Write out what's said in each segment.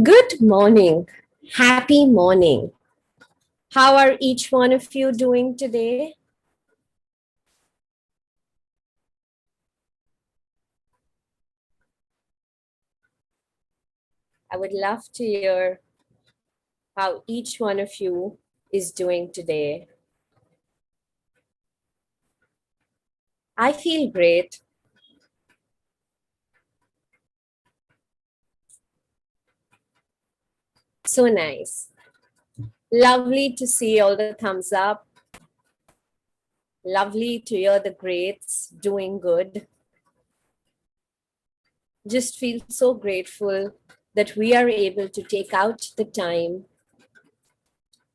Good morning. Happy morning. How are each one of you doing today? I would love to hear how each one of you is doing today. I feel great. So nice. Lovely to see all the thumbs up. Lovely to hear the greats doing good. Just feel so grateful that we are able to take out the time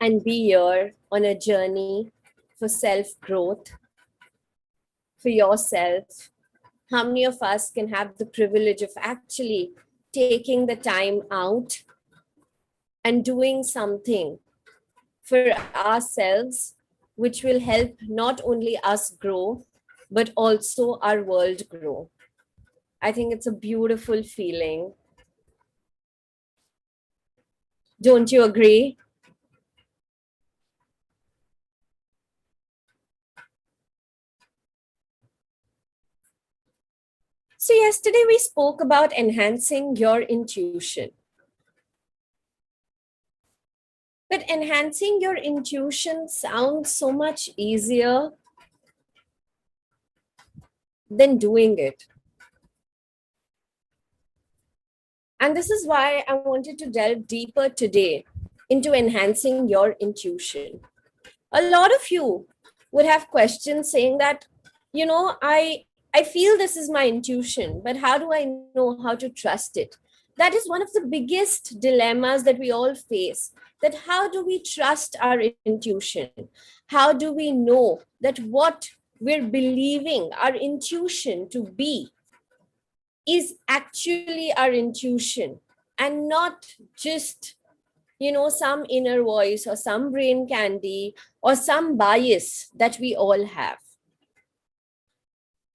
and be here on a journey for self growth, for yourself. How many of us can have the privilege of actually taking the time out and doing something for ourselves, which will help not only us grow, but also our world grow? I think it's a beautiful feeling. Don't you agree? So, yesterday we spoke about enhancing your intuition. But enhancing your intuition sounds so much easier than doing it. And this is why I wanted to delve deeper today into enhancing your intuition. A lot of you would have questions saying that, I feel this is my intuition, but how do I know how to trust it? That is one of the biggest dilemmas that we all face. That how do we trust our intuition? How do we know that what we're believing our intuition to be is actually our intuition and not just some inner voice or some brain candy or some bias that we all have?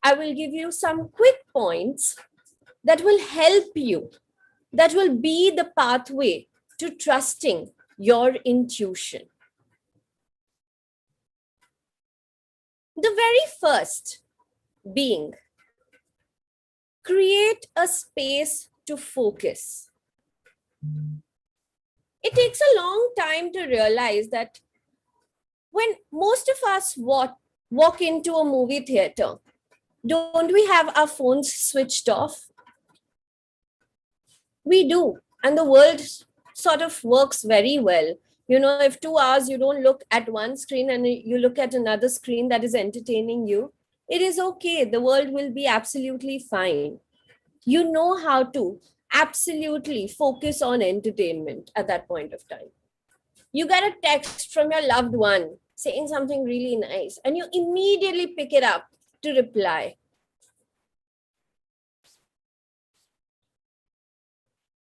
I will give you some quick points that will help you, that will be the pathway to trusting your intuition. The very first being, create a space to focus. It takes a long time to realize that when most of us walk into a movie theater, don't we have our phones switched off? We do. And the world sort of works very well. If 2 hours you don't look at one screen and you look at another screen that is entertaining you, it is okay. The world will be absolutely fine. You know how to absolutely focus on entertainment at that point of time. You get a text from your loved one saying something really nice, and you immediately pick it up to reply.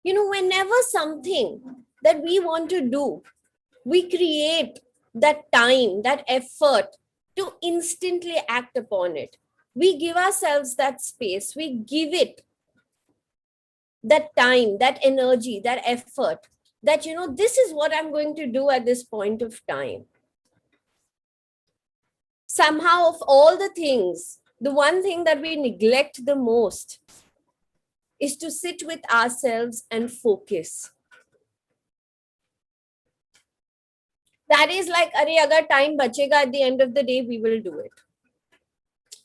Whenever something that we want to do, we create that time, that effort to instantly act upon it. We give ourselves that space, we give it that time, that energy, that effort, that, this is what I'm going to do at this point of time. Somehow, of all the things, the one thing that we neglect the most is to sit with ourselves and focus. That is like, agar time bachega at the end of the day, we will do it.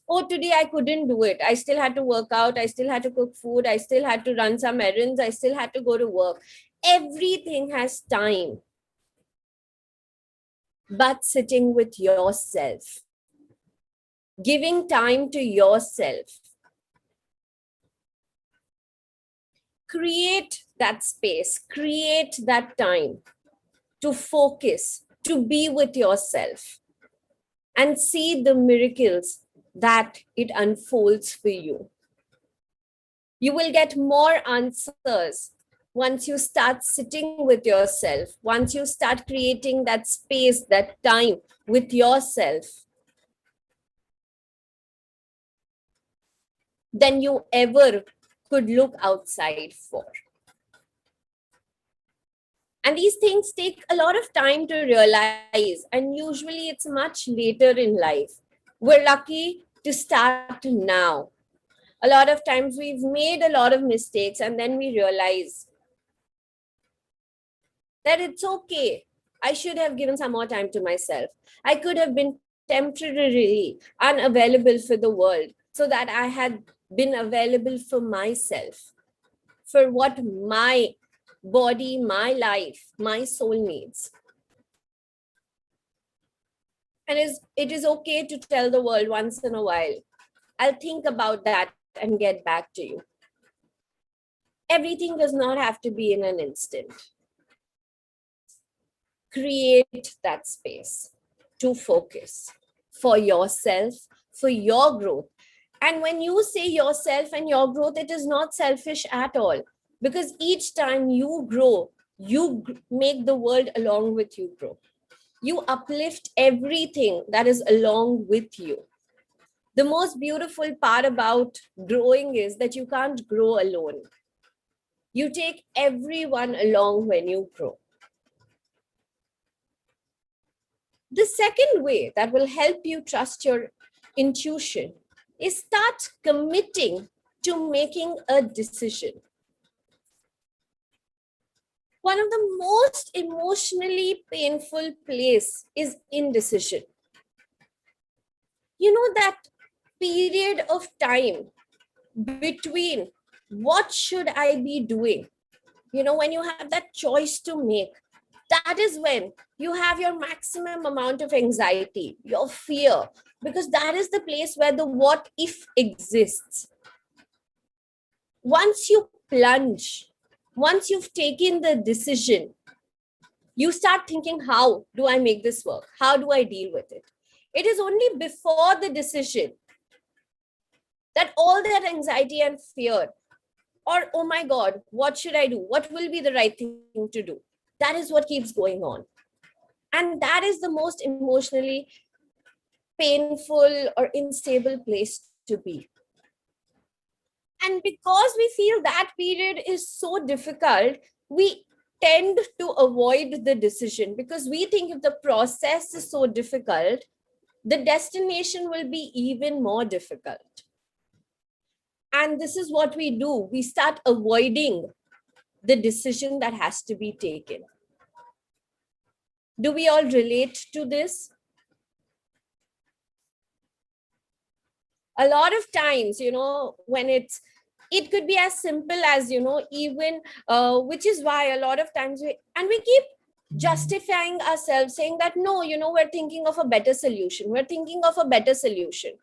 Oh, today I couldn't do it. I still had to work out. I still had to cook food. I still had to run some errands. I still had to go to work. Everything has time. But sitting with yourself, giving time to yourself, create that space, create that time to focus, to be with yourself, and see the miracles that it unfolds for you. You will get more answers once you start sitting with yourself, once you start creating that space, that time with yourself, than you ever could look outside for. And these things take a lot of time to realize, and usually it's much later in life. We're lucky to start now. A lot of times we've made a lot of mistakes and then we realize that it's okay. I should have given some more time to myself. I could have been temporarily unavailable for the world so that I had been available for myself, for what my body, my life, my soul needs. And it is okay to tell the world once in a while, I'll think about that and get back to you. Everything does not have to be in an instant. Create that space to focus for yourself, for your growth. And when you say yourself and your growth, it is not selfish at all, because each time you grow, you make the world along with you grow. You uplift everything that is along with you. The most beautiful part about growing is that you can't grow alone. You take everyone along when you grow. The second way that will help you trust your intuition is start committing to making a decision. One of the most emotionally painful place is indecision. You know, that period of time between what should I be doing, when you have that choice to make, that is when you have your maximum amount of anxiety, your fear, because that is the place where the what if exists. Once you plunge, once you've taken the decision, you start thinking, how do I make this work? How do I deal with it? It is only before the decision that all that anxiety and fear, or oh my God, what should I do? What will be the right thing to do? That is what keeps going on. And that is the most emotionally painful or unstable place to be. And because we feel that period is so difficult, we tend to avoid the decision, because we think if the process is so difficult, the destination will be even more difficult. And this is what we do. We start avoiding the decision that has to be taken. Do we all relate to this? A lot of times, when it could be as simple as, even, which is why a lot of times we keep justifying ourselves, saying that, no, we're thinking of a better solution. We're thinking of a better solution.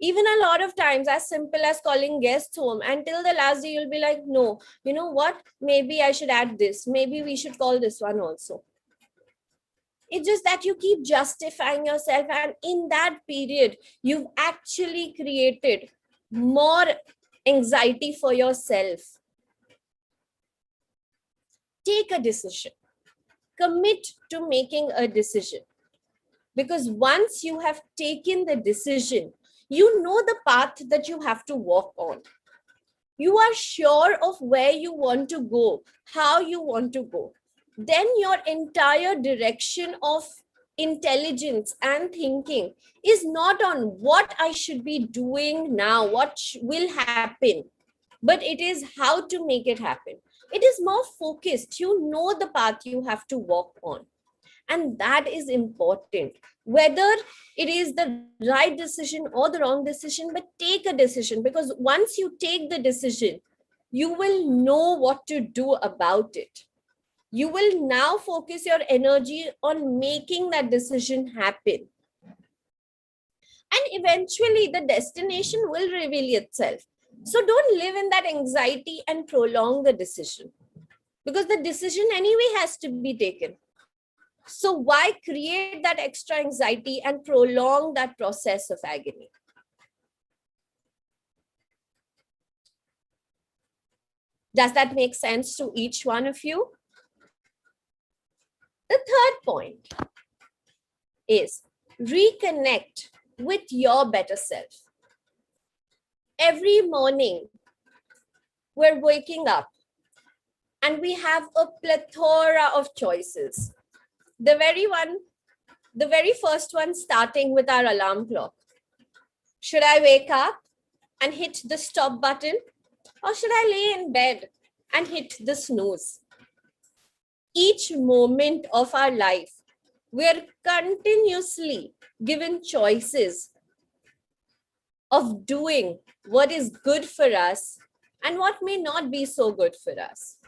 Even a lot of times, as simple as calling guests home, until the last day, you'll be like, no, you know what? Maybe I should add this. Maybe we should call this one also. It's just that you keep justifying yourself. And in that period, you've actually created more anxiety for yourself. Take a decision. Commit to making a decision. Because once you have taken the decision, you know the path that you have to walk on. You are sure of where you want to go, how you want to go. Then your entire direction of intelligence and thinking is not on what I should be doing now, what will happen, but it is how to make it happen. It is more focused. You know the path you have to walk on. And that is important, whether it is the right decision or the wrong decision, but take a decision, because once you take the decision, you will know what to do about it. You will now focus your energy on making that decision happen. And eventually the destination will reveal itself. So don't live in that anxiety and prolong the decision, because the decision anyway has to be taken. So why create that extra anxiety and prolong that process of agony? Does that make sense to each one of you? The third point is reconnect with your better self. Every morning, we're waking up And we have a plethora of choices. The very first one starting with our alarm clock. Should I wake up and hit the stop button, or should I lay in bed and hit the snooze? Each moment of our life, we're continuously given choices of doing what is good for us and what may not be so good for us.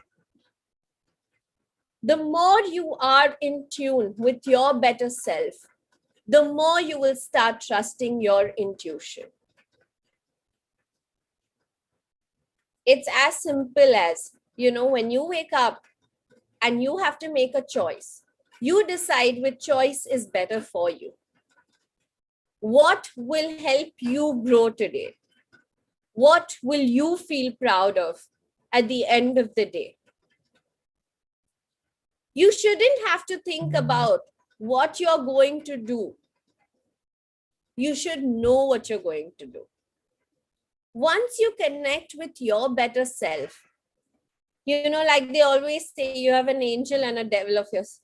The more you are in tune with your better self, the more you will start trusting your intuition. It's as simple as, when you wake up and you have to make a choice, you decide which choice is better for you. What will help you grow today? What will you feel proud of at the end of the day? You shouldn't have to think about what you're going to do. You should know what you're going to do. Once you connect with your better self, like they always say, you have an angel and a devil of yours.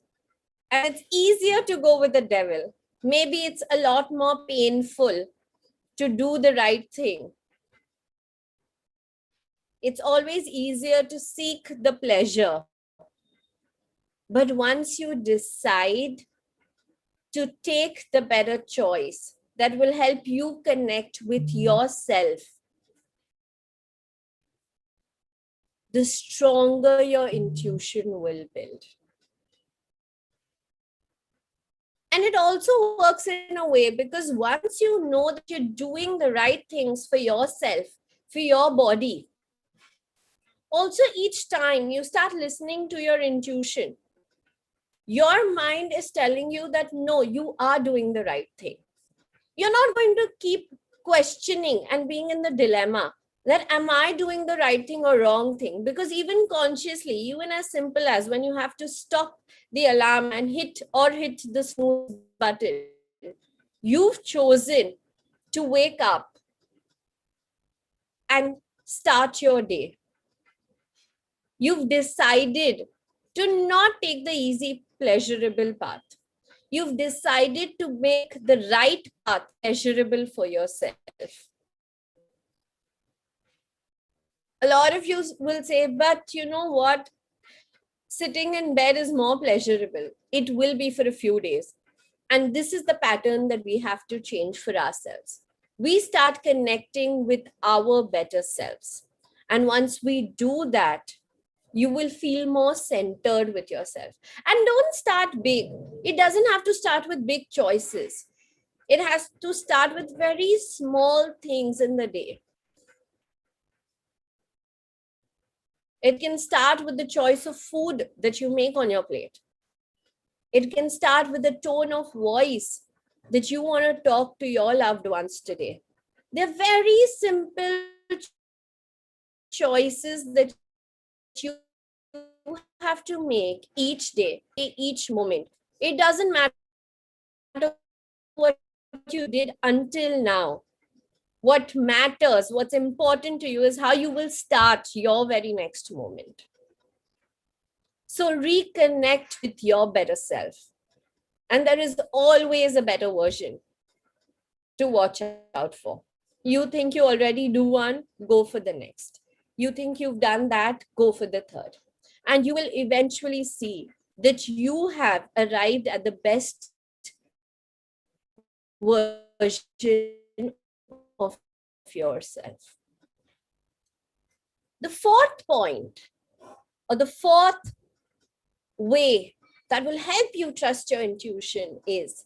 And it's easier to go with the devil. Maybe it's a lot more painful to do the right thing. It's always easier to seek the pleasure. But once you decide to take the better choice that will help you connect with yourself, the stronger your intuition will build. And it also works in a way because once you know that you're doing the right things for yourself, for your body, also each time you start listening to your intuition, your mind is telling you that no, you are doing the right thing. You're not going to keep questioning and being in the dilemma that am I doing the right thing or wrong thing? Because even consciously, even as simple as when you have to stop the alarm and hit the snooze button, you've chosen to wake up and start your day. You've decided to not take the easy, pleasurable path. You've decided to make the right path pleasurable for yourself. A lot of you will say, but you know what? Sitting in bed is more pleasurable. It will be for a few days. And this is the pattern that we have to change for ourselves. We start connecting with our better selves. And once we do that, you will feel more centered with yourself. And don't start big. It doesn't have to start with big choices. It has to start with very small things in the day. It can start with the choice of food that you make on your plate. It can start with the tone of voice that you want to talk to your loved ones today. They're very simple choices that you have to make each day, each moment. It doesn't matter what you did until now. What matters, what's important to you is how you will start your very next moment. So reconnect with your better self. And there is always a better version to watch out for. You think you already do one, go for the next. You think you've done that, go for the third. And you will eventually see that you have arrived at the best version of yourself. The fourth point, or the fourth way that will help you trust your intuition is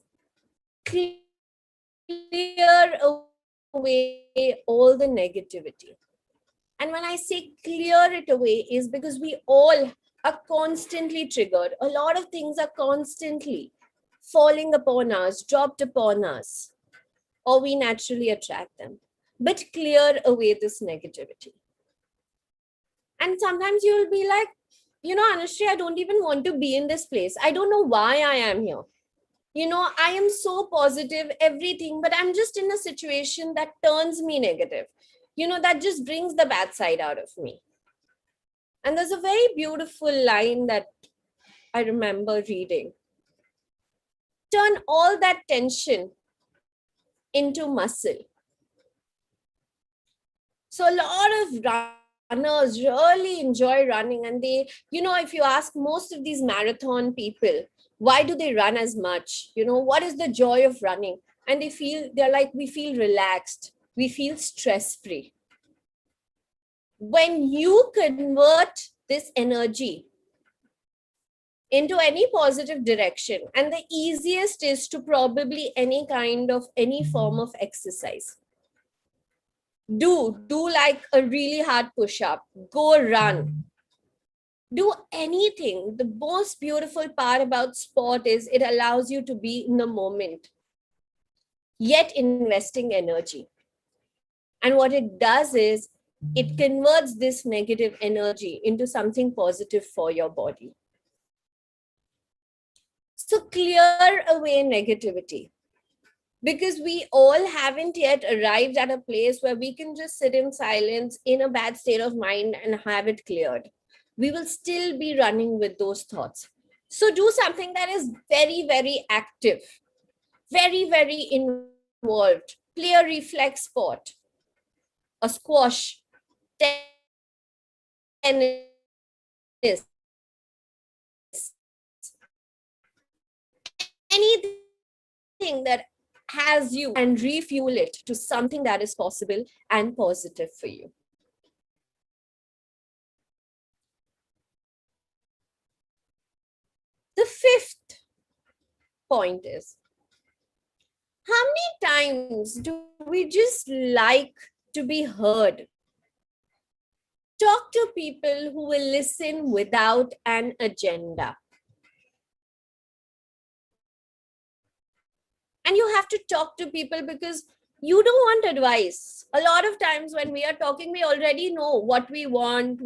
clear away all the negativity. And when I say clear it away is because we all are constantly triggered. A lot of things are constantly falling upon us, dropped upon us, or we naturally attract them. But clear away this negativity. And sometimes you'll be like, Anushree, I don't even want to be in this place. I don't know why I am here. I am so positive, everything, but I'm just in a situation that turns me negative. That just brings the bad side out of me. And there's a very beautiful line that I remember reading. Turn all that tension into muscle. So a lot of runners really enjoy running, and they, if you ask most of these marathon people, why do they run as much? What is the joy of running? And they're like, we feel relaxed, we feel stress free. When you convert this energy into any positive direction, and the easiest is to probably any form of exercise. Do like a really hard push-up, go run, do anything. The most beautiful part about sport is it allows you to be in the moment, yet investing energy. And what it does is it converts this negative energy into something positive for your body. So clear away negativity, because we all haven't yet arrived at a place where we can just sit in silence in a bad state of mind and have it cleared. We will still be running with those thoughts. So do something that is very, very active, very, very involved. Play a reflex sport, a squash, tennis, anything that has you, and refuel it to something that is possible and positive for you. The fifth point is, how many times do we just like to be heard? Talk to people who will listen without an agenda. And you have to talk to people because you don't want advice. A lot of times when we are talking, we already know what we want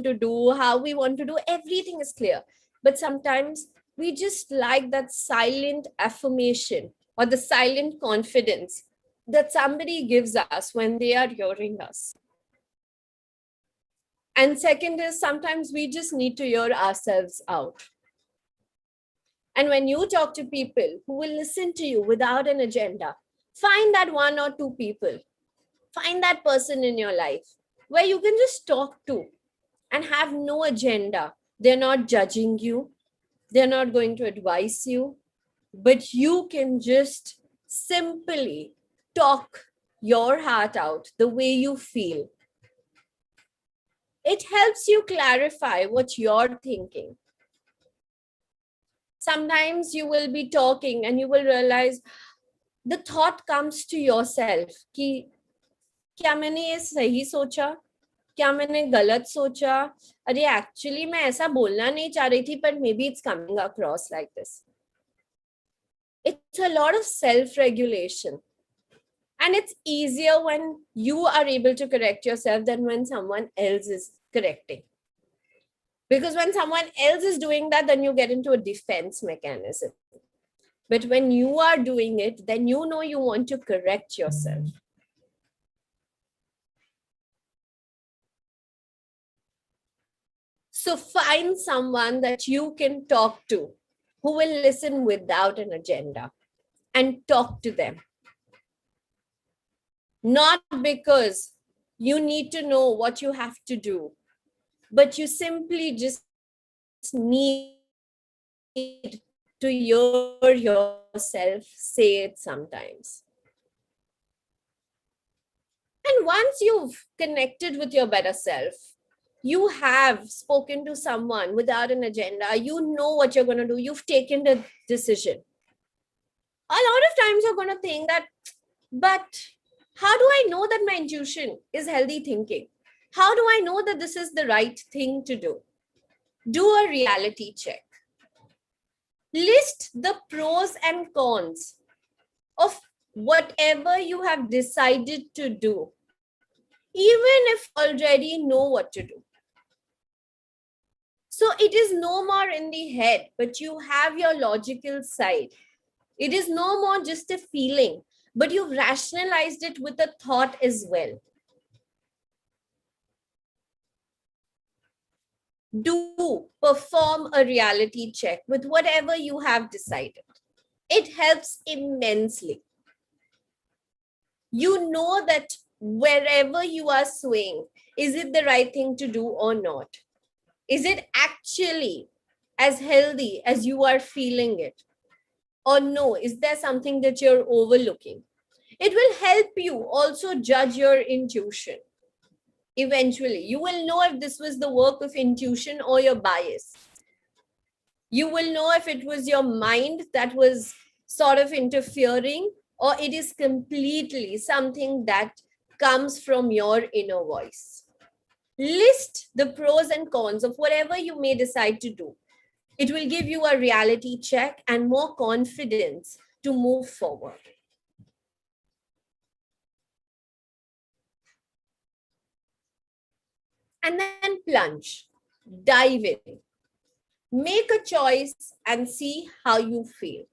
to do, how we want to do. Everything is clear. But sometimes we just like that silent affirmation or the silent confidence that somebody gives us when they are hearing us. And second is, sometimes we just need to hear ourselves out. And when you talk to people who will listen to you without an agenda, find that one or two people, find that person in your life where you can just talk to and have no agenda. They're not judging you, they're not going to advise you, but you can just simply talk your heart out the way you feel. It helps you clarify what you're thinking. Sometimes you will be talking and you will realize the thought comes to yourself कि क्या मैंने ये सही सोचा, क्या मैंने गलत सोचा, अरे एक्चुअली मैं ऐसा बोलना नहीं चाह रही थी, but maybe it's coming across like this. It's a lot of self-regulation. And it's easier when you are able to correct yourself than when someone else is correcting. Because when someone else is doing that, then you get into a defense mechanism. But when you are doing it, then you know you want to correct yourself. So find someone that you can talk to who will listen without an agenda, and talk to them. Not because you need to know what you have to do, but you simply just need to hear yourself say it sometimes. And once you've connected with your better self, you have spoken to someone without an agenda, you know what you're going to do, you've taken the decision. A lot of times you're going to think that, but how do I know that my intuition is healthy thinking? How do I know that this is the right thing to do? Do a reality check. List the pros and cons of whatever you have decided to do, even if you already know what to do. So it is no more in the head, but you have your logical side. It is no more just a feeling, but you've rationalized it with a thought as well. perform a reality check with whatever you have decided. It helps immensely. You know that wherever you are swaying, is it the right thing to do or not? Is it actually as healthy as you are feeling it? Or no, is there something that you're overlooking? It will help you also judge your intuition. Eventually, you will know if this was the work of intuition or your bias. You will know if it was your mind that was sort of interfering, or it is completely something that comes from your inner voice. List the pros and cons of whatever you may decide to do. It will give you a reality check and more confidence to move forward. And then plunge, dive in, make a choice and see how you feel.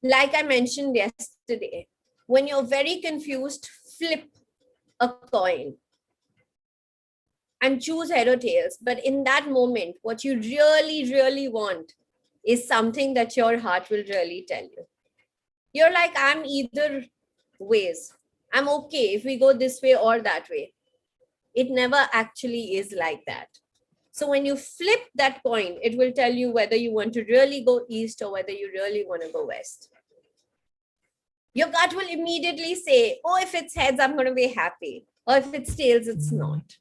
Like I mentioned yesterday, when you're very confused, flip a coin and choose head or tails. But in that moment, what you really, really want is something that your heart will really tell you. You're like, I'm either ways. I'm okay if we go this way or that way. It never actually is like that. So when you flip that coin, it will tell you whether you want to really go east or whether you really want to go west. Your gut will immediately say, oh, if it's heads, I'm going to be happy. Or if it's tails, it's not.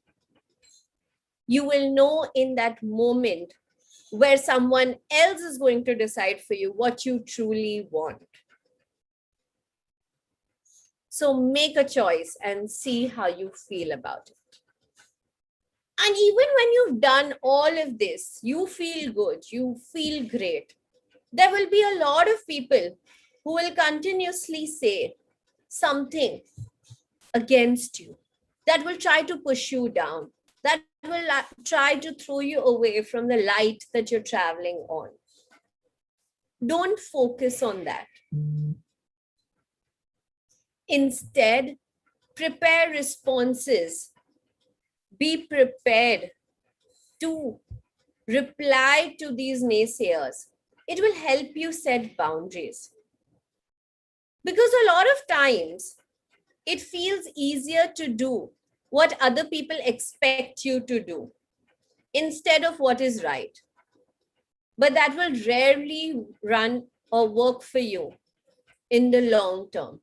You will know in that moment where someone else is going to decide for you what you truly want. So make a choice and see how you feel about it. And even when you've done all of this, you feel good, you feel great. There will be a lot of people who will continuously say something against you, that will try to push you down, that will try to throw you away from the light that you're traveling on. Don't focus on that. Instead, prepare responses. Be prepared to reply to these naysayers. It will help you set boundaries. Because a lot of times, it feels easier to do what other people expect you to do instead of what is right. But that will rarely run or work for you in the long term.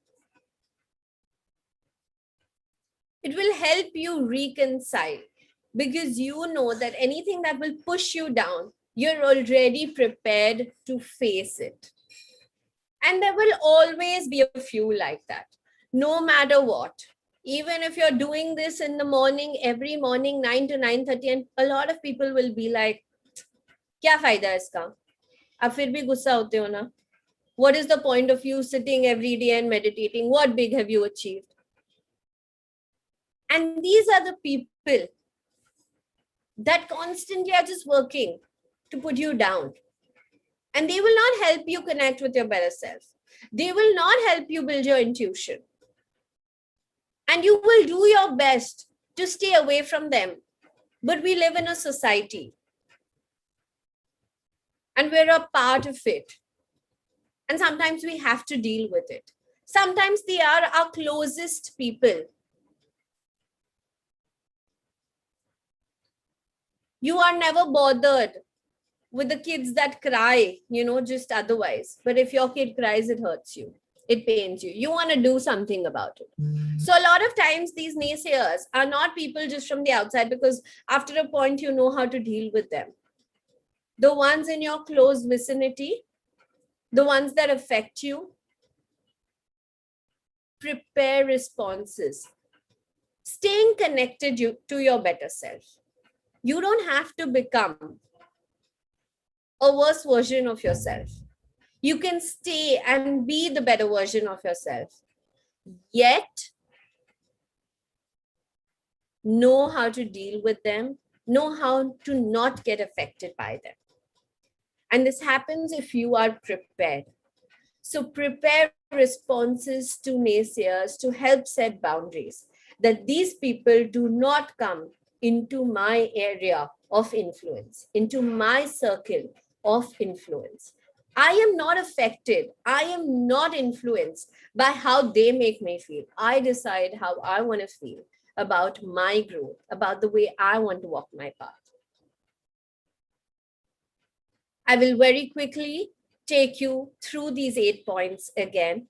It will help you reconcile because you know that anything that will push you down, you're already prepared to face it. And there will always be a few like that, no matter what. Even if you're doing this in the morning, every morning, 9 to 9:30, and a lot of people will be like, क्या फायदा है इसका? आप फिर भी गुस्सा होते हो ना? What is the point of you sitting every day and meditating? What big have you achieved? And these are the people that constantly are just working to put you down. And they will not help you connect with your better self. They will not help you build your intuition. And you will do your best to stay away from them. But we live in a society and we're a part of it. And sometimes we have to deal with it. Sometimes they are our closest people. You are never bothered with the kids that cry, just otherwise. But if your kid cries, it hurts you. It pains you. You want to do something about it. So a lot of times these naysayers are not people just from the outside, because after a point, you know how to deal with them. The ones in your close vicinity, the ones that affect you, prepare responses. Staying connected to your better self. You don't have to become a worse version of yourself. You can stay and be the better version of yourself. Yet, know how to deal with them, know how to not get affected by them. And this happens if you are prepared. So prepare responses to naysayers to help set boundaries, that these people do not come into my area of influence, into my circle of influence. I am not affected. I am not influenced by how they make me feel. I decide how I want to feel about my growth, about the way I want to walk my path. I will very quickly take you through these 8 points again.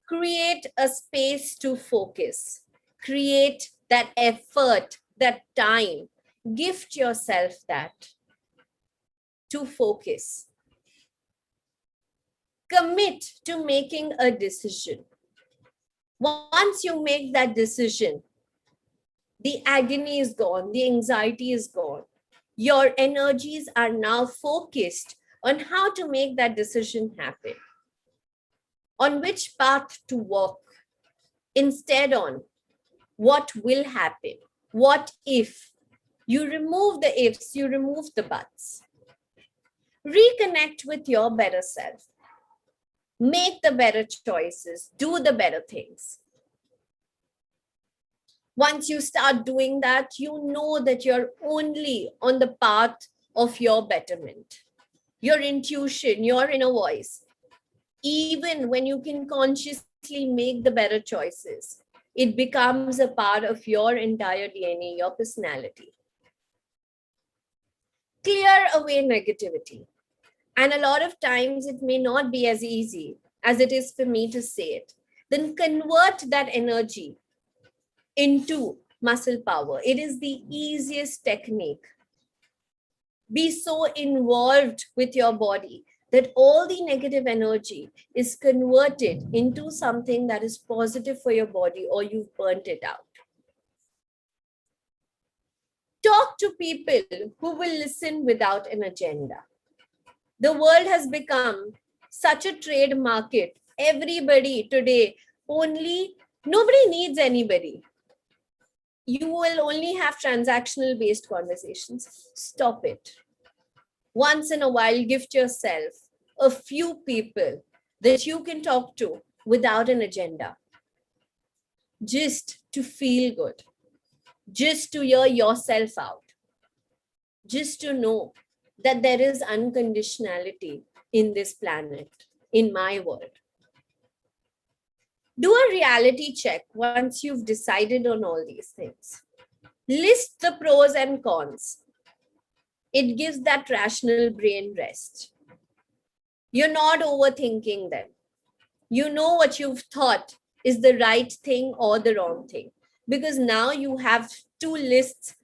Create a space to focus. Create that effort, that time. Gift yourself that to focus. Commit to making a decision. Once you make that decision, the agony is gone, the anxiety is gone. Your energies are now focused on how to make that decision happen, on which path to walk, instead on what will happen, what if. You remove the ifs, you remove the buts. Reconnect with your better self. Make the better choices, do the better things. Once you start doing that, you know that you're only on the path of your betterment. Your intuition, your inner voice, even when you can consciously make the better choices, it becomes a part of your entire DNA, your personality. Clear away negativity. And a lot of times it may not be as easy as it is for me to say it. Then convert that energy into muscle power. It is the easiest technique. Be so involved with your body that all the negative energy is converted into something that is positive for your body, or you've burnt it out. Talk to people who will listen without an agenda. The world has become such a trade market. Everybody today, nobody needs anybody. You will only have transactional based conversations. Stop it. Once in a while, gift yourself a few people that you can talk to without an agenda, just to feel good, just to hear yourself out, just to know that there is unconditionality in this planet, in my world. Do a reality check once you've decided on all these things. List the pros and cons. It gives that rational brain rest. You're not overthinking them. You know what you've thought is the right thing or the wrong thing, because now you have 2 lists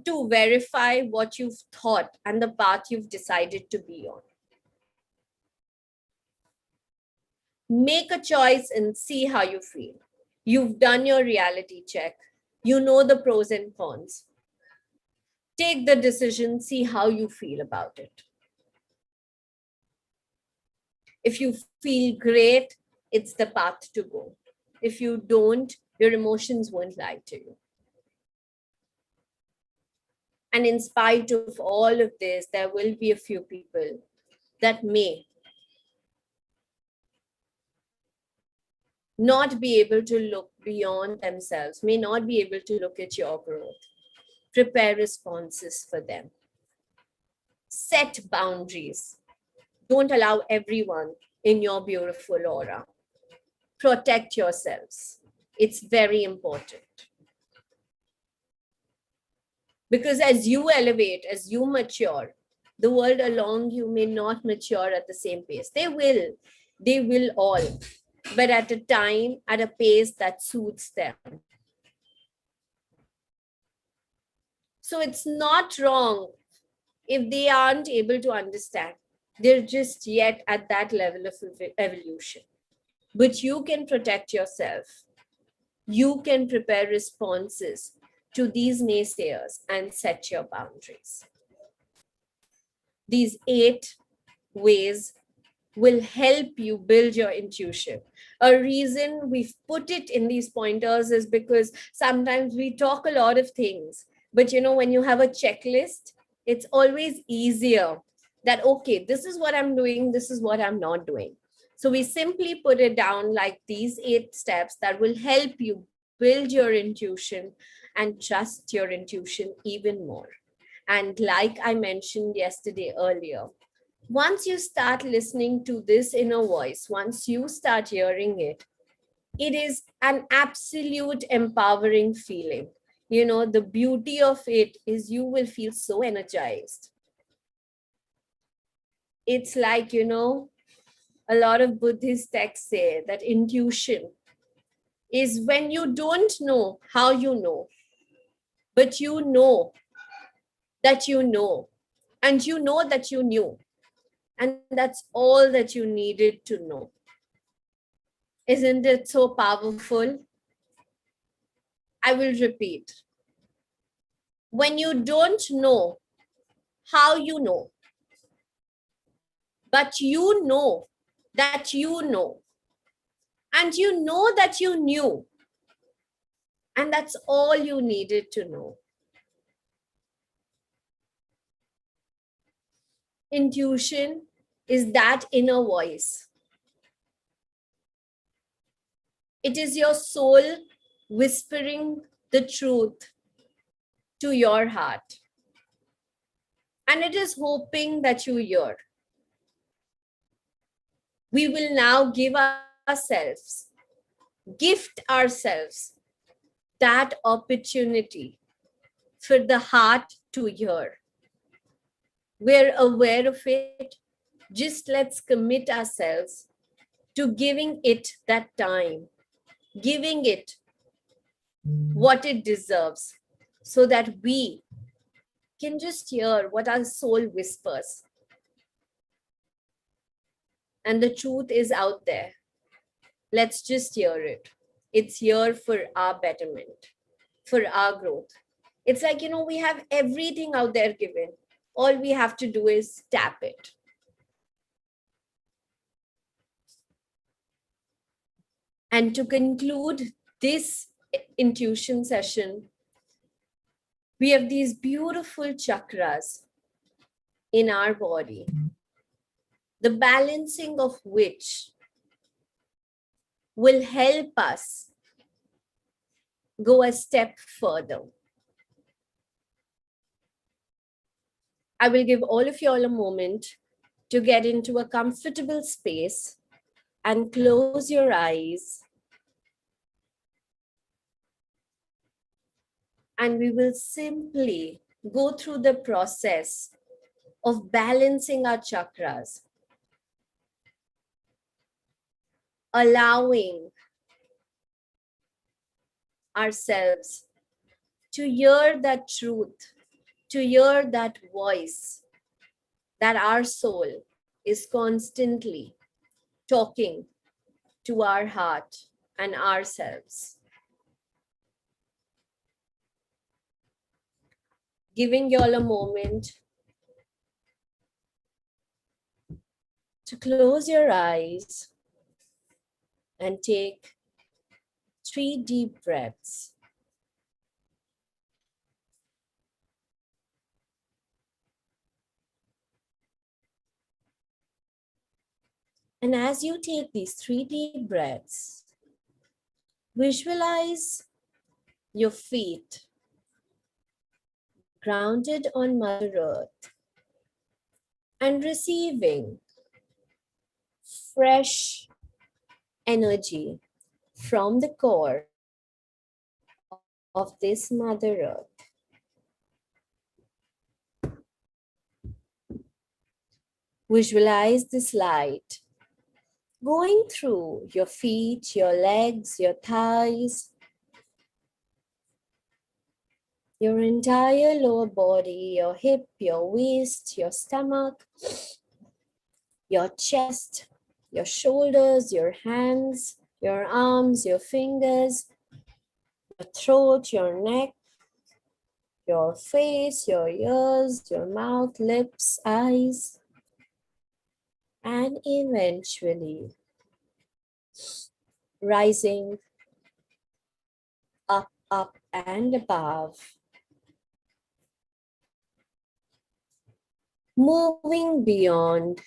to verify what you've thought and the path you've decided to be on. Make a choice and see how you feel. You've done your reality check. You know the pros and cons. Take the decision, see how you feel about it. If you feel great, it's the path to go. If you don't, your emotions won't lie to you. And in spite of all of this, there will be a few people that may not be able to look beyond themselves, may not be able to look at your growth. Prepare responses for them. Set boundaries. Don't allow everyone in your beautiful aura. Protect yourselves. It's very important. Because as you elevate, as you mature, the world along you may not mature at the same pace. They will all, but at a time, at a pace that suits them. So it's not wrong if they aren't able to understand. They're just yet at that level of evolution. But you can protect yourself. You can prepare responses to these naysayers and set your boundaries. These 8 ways will help you build your intuition. A reason we've put it in these pointers is because sometimes we talk a lot of things, but when you have a checklist, it's always easier that, okay, this is what I'm doing, this is what I'm not doing. So we simply put it down like these 8 steps that will help you build your intuition and trust your intuition even more. And like I mentioned yesterday earlier, once you start listening to this inner voice, once you start hearing it, it is an absolute empowering feeling. You know, the beauty of it is you will feel so energized. It's like, you know, a lot of Buddhist texts say that intuition is when you don't know how you know, but you know that you know, and you know that you knew. And that's all that you needed to know. Isn't it so powerful? I will repeat. When you don't know how you know, but you know that you know, and you know that you knew, and that's all you needed to know. Intuition is that inner voice. It is your soul whispering the truth to your heart. And it is hoping that you hear. We will now give ourselves, gift ourselves that opportunity for the heart to hear. We're aware of it. Just let's commit ourselves to giving it that time, giving it what it deserves, so that we can just hear what our soul whispers. And the truth is out there. Let's just hear it. It's here for our betterment, for our growth. It's like, you know, we have everything out there given. All we have to do is tap it. And to conclude this intuition session, we have these beautiful chakras in our body, the balancing of which will help us go a step further. I will give all of you all a moment to get into a comfortable space and close your eyes. And we will simply go through the process of balancing our chakras, allowing ourselves to hear that truth, to hear that voice that our soul is constantly talking to our heart and ourselves. Giving you all a moment to close your eyes and take 3 deep breaths. And as you take these 3 deep breaths, visualize your feet grounded on Mother Earth and receiving fresh energy from the core of this Mother Earth. Visualize this light going through your feet, your legs, your thighs, your entire lower body, your hip, your waist, your stomach, your chest, your shoulders, your hands, your arms, your fingers, your throat, your neck, your face, your ears, your mouth, lips, eyes, and eventually rising up, up, and above, moving beyond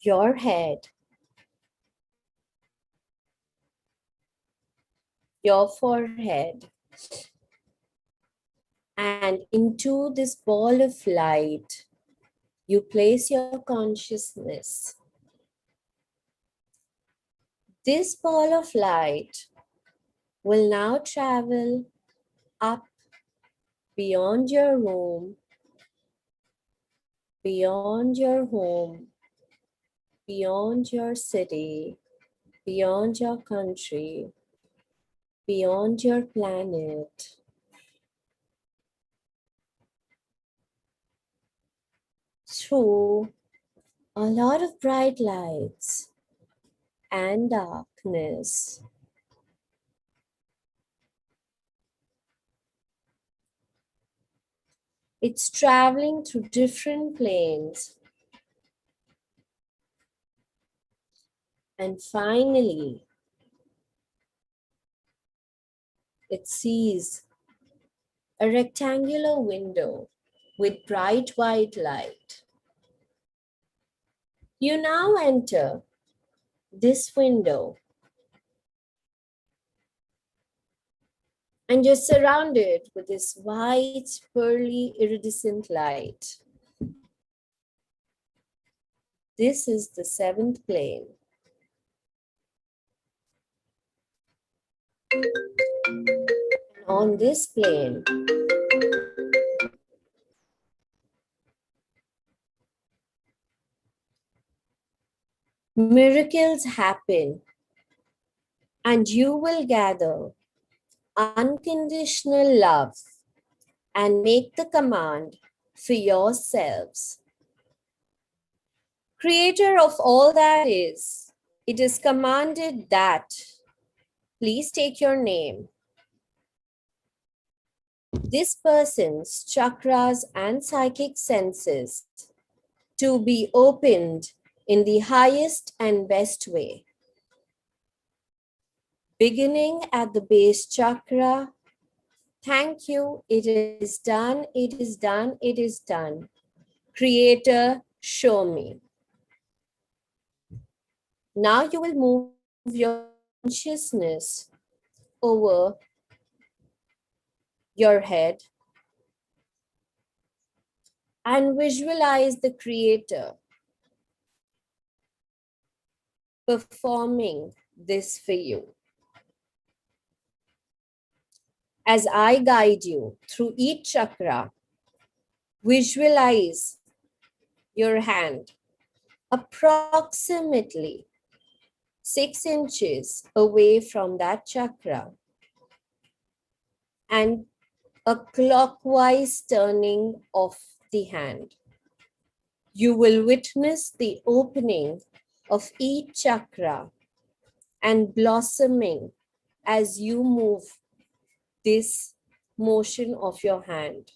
your head, your forehead, and into this ball of light, you place your consciousness. This ball of light will now travel up beyond your room, beyond your home, beyond your city, beyond your country, beyond your planet, through a lot of bright lights and darkness. It's traveling through different planes. And finally, it sees a rectangular window with bright white light. You now enter this window and you're surrounded with this white, pearly, iridescent light. This is the seventh plane. On this plane, miracles happen, and you will gather unconditional love and make the command for yourselves. Creator of all that is, it is commanded that, please take your name. This person's chakras and psychic senses to be opened in the highest and best way. Beginning at the base chakra, thank you, it is done, it is done, it is done. Creator, show me. Now you will move your consciousness over your head and visualize the Creator performing this for you. As I guide you through each chakra, visualize your hand approximately 6 inches away from that chakra and a clockwise turning of the hand. You will witness the opening of each chakra and blossoming as you move this motion of your hand.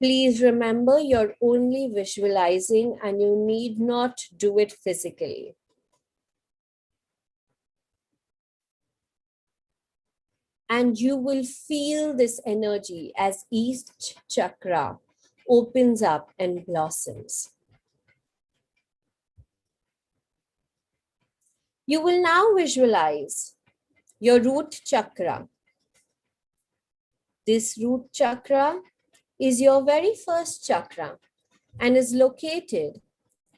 Please remember you're only visualizing and you need not do it physically. And you will feel this energy as each chakra opens up and blossoms. You will now visualize your root chakra. This root chakra is your very first chakra and is located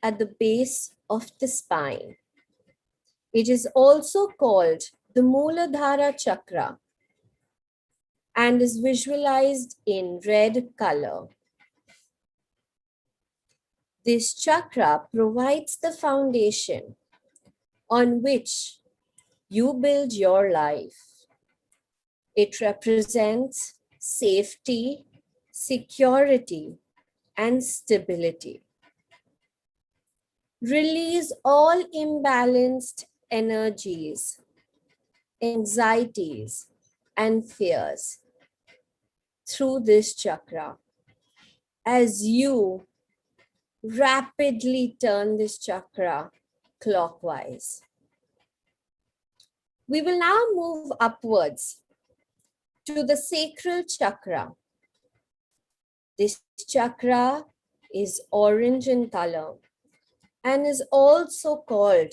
at the base of the spine. It is also called the Muladhara chakra and is visualized in red color. This chakra provides the foundation on which you build your life. It represents safety, security, and stability. Release all imbalanced energies, anxieties, and fears through this chakra as you rapidly turn this chakra clockwise. We will now move upwards to the Sacral Chakra. This chakra is orange in color and is also called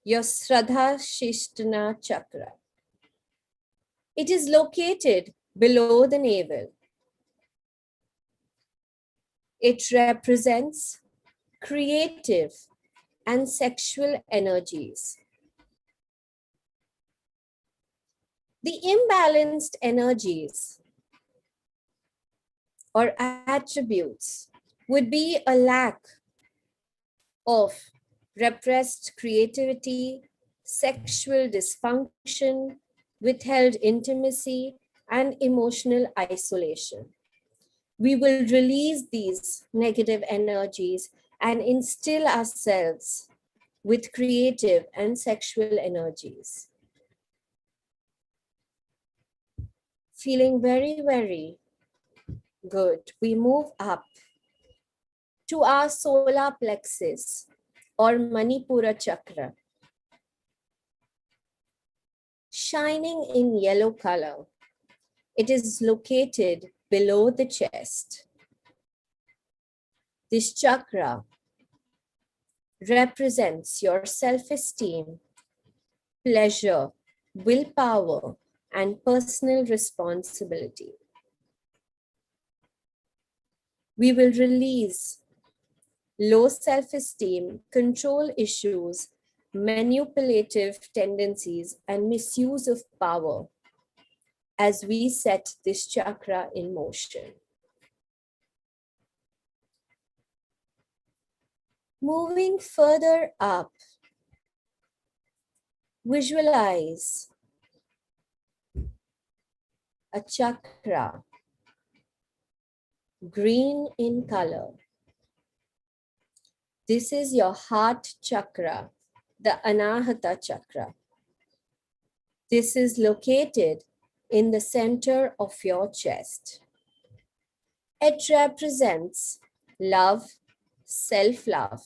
your Sradha Chakra. It is located below the navel. It represents creative and sexual energies. The imbalanced energies or attributes would be a lack of repressed creativity, sexual dysfunction, withheld intimacy, and emotional isolation. We will release these negative energies and instill ourselves with creative and sexual energies. Feeling very, very good, we move up to our solar plexus or Manipura chakra, shining in yellow color. It is located below the chest. This chakra represents your self-esteem, pleasure, willpower, and personal responsibility. We will release low self-esteem, control issues, manipulative tendencies, and misuse of power as we set this chakra in motion. Moving further up, visualize a chakra, green in color. This is your heart chakra, the Anahata chakra. This is located in the center of your chest. It represents love, self-love,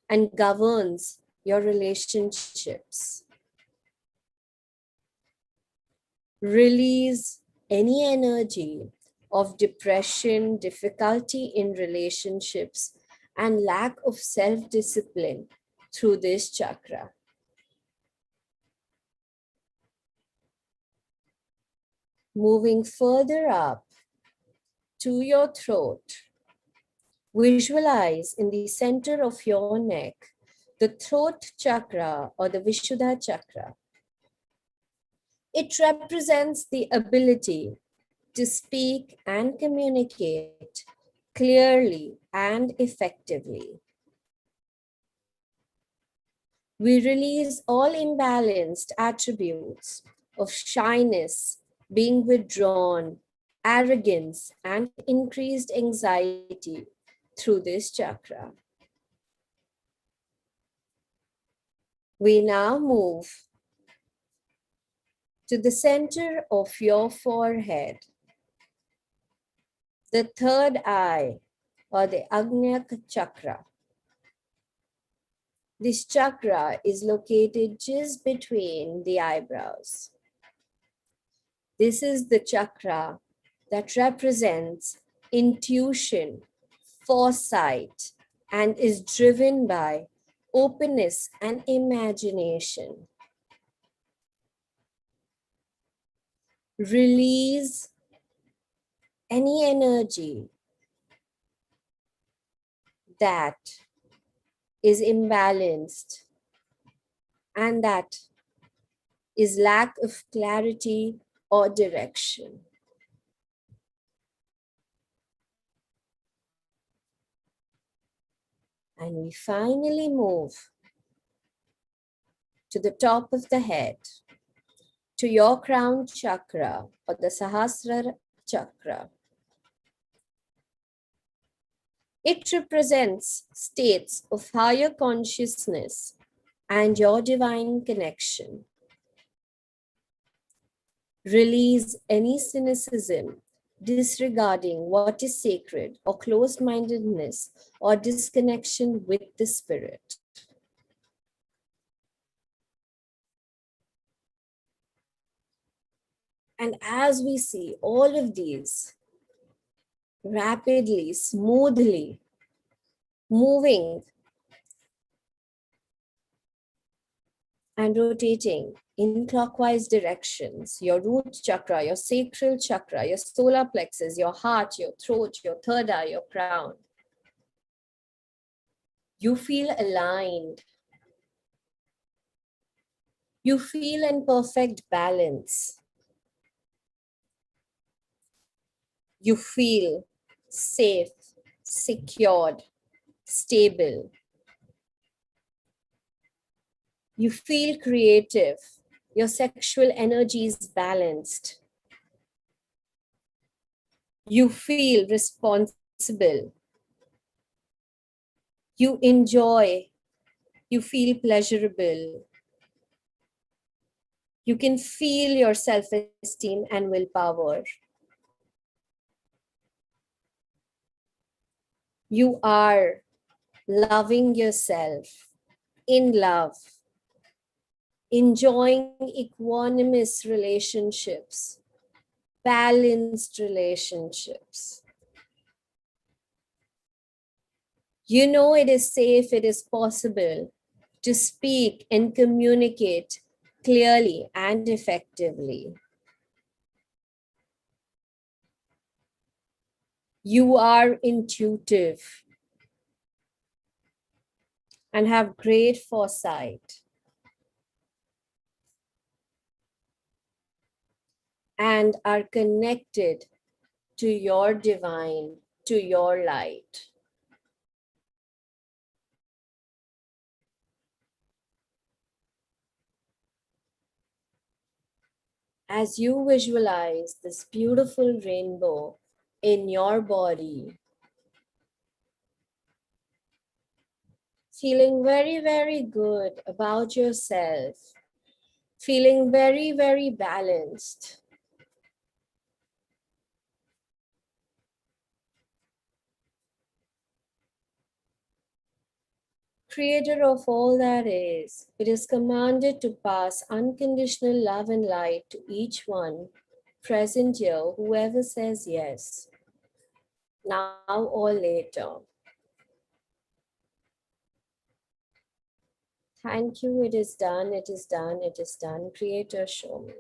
and governs your relationships. Release any energy of depression, difficulty in relationships, and lack of self-discipline through this chakra. Moving further up to your throat, visualize in the center of your neck the throat chakra or the Vishuddha chakra. It represents the ability to speak and communicate clearly and effectively. We release all imbalanced attributes of shyness, being withdrawn, arrogance, and increased anxiety through this chakra. We now move to the center of your forehead, the third eye or the Agnya chakra. This chakra is located just between the eyebrows. This is the chakra that represents intuition, foresight, and is driven by openness and imagination. Release any energy that is imbalanced and that is lack of clarity or direction. And we finally move to the top of the head, to your crown chakra or the Sahasrara chakra. It represents states of higher consciousness and your divine connection. Release any cynicism, disregarding what is sacred, or closed-mindedness or disconnection with the spirit. And as we see all of these rapidly, smoothly moving and rotating in clockwise directions. Your root chakra, your sacral chakra, your solar plexus, your heart, your throat, your third eye, your crown. You feel aligned. You feel in perfect balance. You feel safe, secured, stable. You feel creative. Your sexual energy is balanced. You feel responsible. You enjoy. You feel pleasurable. You can feel your self-esteem and willpower. You are loving yourself, in love, enjoying equanimous relationships, balanced relationships. You know it is safe, it is possible to speak and communicate clearly and effectively. You are intuitive and have great foresight and are connected to your divine, to your light. As you visualize this beautiful rainbow in your body, feeling very, very good about yourself, feeling very, very balanced. Creator of all that is, it is commanded to pass unconditional love and light to each one present here, whoever says yes, now or later. Thank you, it is done, it is done, it is done. Creator, show me.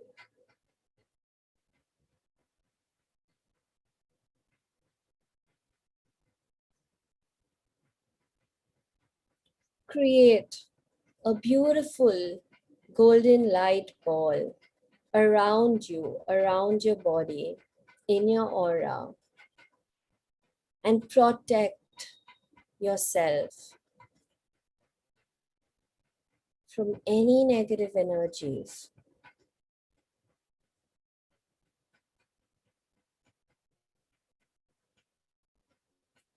Create a beautiful golden light ball around you, around your body, in your aura, and protect yourself from any negative energies.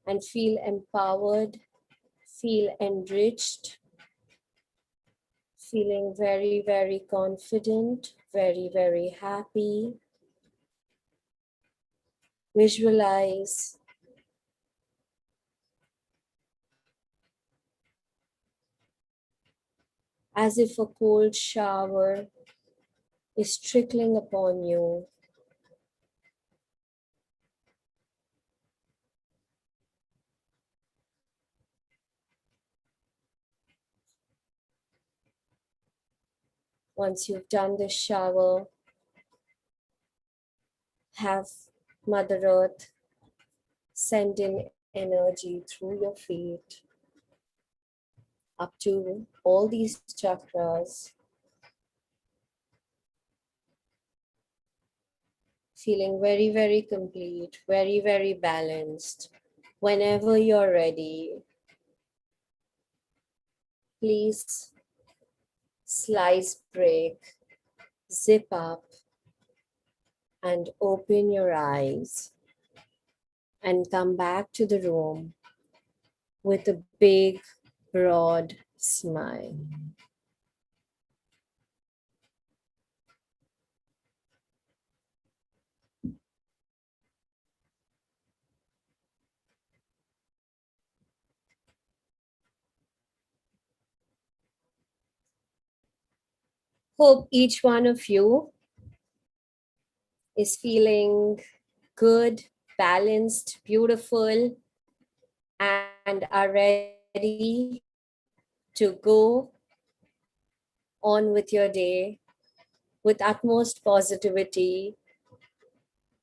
And feel empowered, feel enriched, feeling very, very confident, very, very happy. Visualize as if a cold shower is trickling upon you. Once you've done this shower, have Mother Earth send in energy through your feet up to all these chakras, feeling very, very complete, very, very balanced. Whenever you're ready, please slice, break, zip up, and open your eyes and come back to the room with a big, broad smile. Hope each one of you is feeling good, balanced, beautiful, and are ready to go on with your day with utmost positivity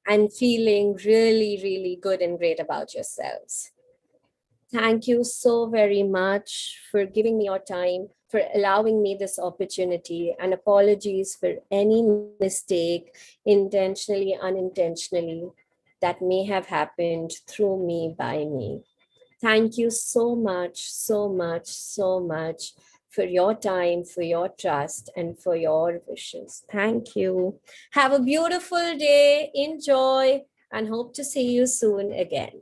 and feeling really, really good and great about yourselves. Thank you so very much for giving me your time, for allowing me this opportunity, and apologies for any mistake, intentionally, unintentionally, that may have happened through me, by me. Thank you so much, so much, so much for your time, for your trust, and for your wishes. Thank you. Have a beautiful day. Enjoy, and hope to see you soon again.